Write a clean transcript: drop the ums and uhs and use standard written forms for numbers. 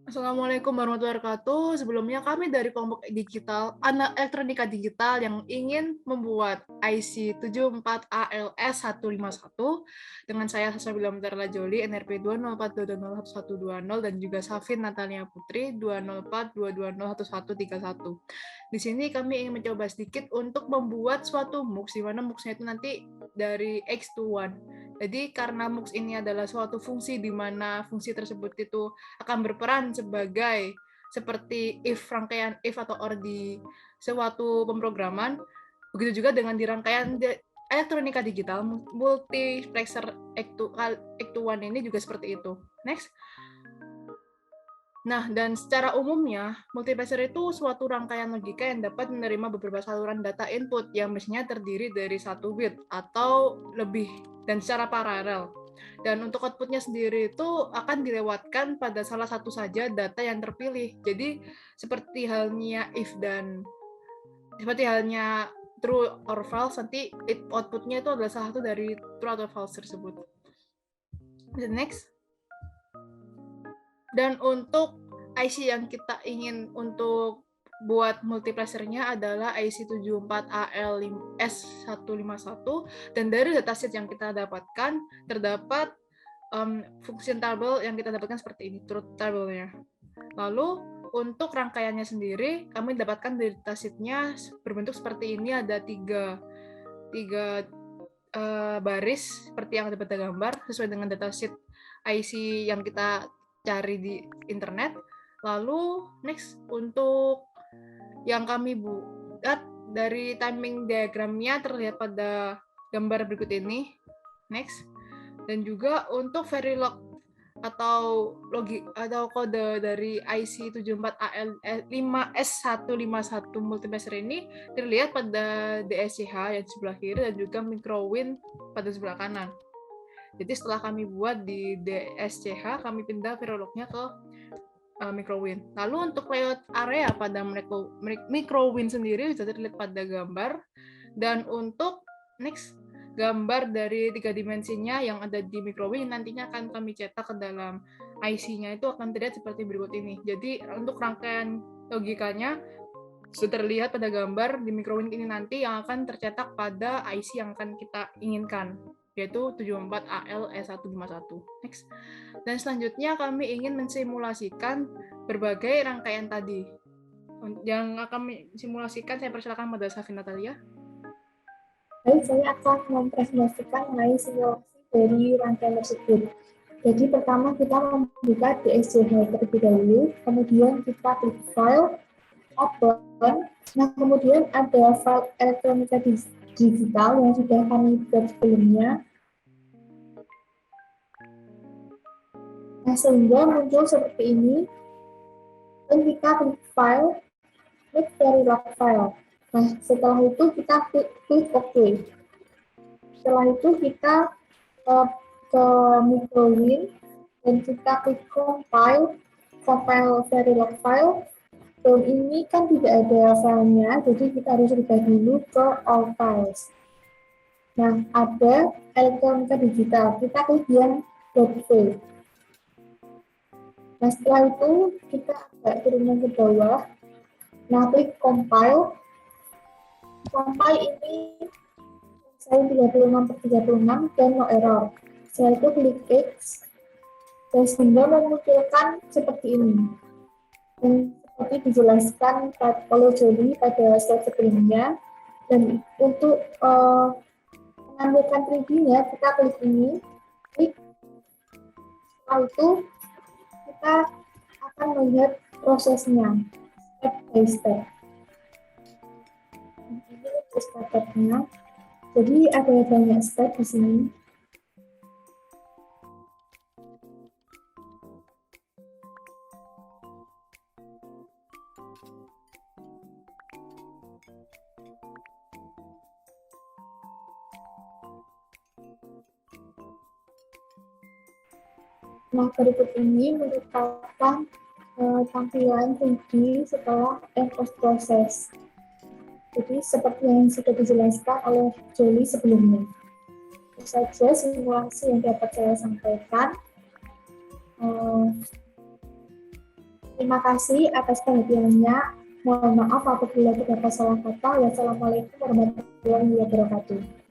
Assalamualaikum warahmatullahi wabarakatuh. Sebelumnya kami dari kelompok digital, anak elektronika digital yang ingin membuat IC 74ALS151 dengan saya Salsabila Mutarla Joli, NRP 204220111 dan juga Safin Natalia Putri 20422011131. Di sini kami ingin mencoba sedikit untuk membuat suatu MOOCs, di mana MOOCs-nya itu nanti dari X to one. Jadi karena MOOCs ini adalah suatu fungsi di mana fungsi tersebut itu akan berperan sebagai seperti if, rangkaian if atau or di suatu pemrograman. Begitu juga dengan di rangkaian elektronika digital, multiplexer X1 ini juga seperti itu. Next. Nah, dan secara umumnya, multiplexer itu suatu rangkaian logika yang dapat menerima beberapa saluran data input yang mestinya terdiri dari 1 bit atau lebih dan secara paralel. Dan untuk outputnya sendiri itu akan dilewatkan pada salah satu saja data yang terpilih. Jadi seperti halnya if dan seperti halnya true or false, nanti outputnya itu adalah salah satu dari true atau false tersebut. The next. Dan untuk IC yang kita ingin untuk buat multiplexernya adalah IC 74ALS151, dan dari dataset yang kita dapatkan terdapat function table yang kita dapatkan seperti ini, truth table-nya. Lalu untuk rangkaiannya sendiri kami dapatkan dari datasetnya berbentuk seperti ini, ada tiga baris seperti yang ada pada gambar sesuai dengan dataset IC yang kita cari di internet. Lalu next, untuk yang kami buat dari timing diagramnya terlihat pada gambar berikut ini. Next. Dan juga untuk Verilog atau kode dari IC 74AL5S151 multiplexer ini terlihat pada DSCH yang sebelah kiri dan juga microwin pada sebelah kanan. Jadi setelah kami buat di DSCH, kami pindah Verilognya ke microwin. Lalu untuk layout area pada microwin sendiri bisa terlihat pada gambar. Dan untuk next, gambar dari 3 dimensinya yang ada di microwin nantinya akan kami cetak ke dalam IC-nya, itu akan terlihat seperti berikut ini. Jadi untuk rangkaian logikanya sudah terlihat pada gambar di microwin ini nanti yang akan tercetak pada IC yang akan kita inginkan, yaitu 74AL151. Next. Dan selanjutnya kami ingin mensimulasikan berbagai rangkaian tadi. Yang akan mensimulasikan saya persilakan pada Safin Natalia. Baik, saya akan mempresentasikan mengenai simulasi dari rangkaian tersebut. Jadi pertama kita membuka DSCH terlebih dahulu, kemudian kita klik file, open. Nah, kemudian ada file elektronika digital yang sudah kami buat sebelumnya. Nah, sehingga muncul seperti ini. Dan kita klik file, klik Verilog file. Nah, setelah itu kita klik OK. Setelah itu kita ke microwin dan kita klik compile Verilog file. Dan ini kan tidak ada filenya, jadi kita harus rubah dulu ke all files. Nah, ada elektronika digital, kita klik yang .v. Nah, setelah itu kita agak turunan ke bawah. Nah, klik compile. Compile ini saya 36/36 dan no error. Setelah itu klik X. Dan sehingga memunculkan seperti ini. Dan seperti dijelaskan oleh Jody pada slide sebelumnya. Dan untuk mengambilkan 3D-nya, kita klik ini. Klik. Setelah itu kita akan melihat prosesnya step by step. Ini step-nya. Jadi ada banyak step di sini. Nah, berikut ini merupakan tampilan 3D setelah post proses. Jadi seperti yang sudah dijelaskan oleh Joli sebelumnya. Itu saja simulasi yang dapat saya sampaikan. Terima kasih atas perhatiannya. Mohon maaf apabila terdapat salah kata. Wassalamualaikum warahmatullahi wabarakatuh.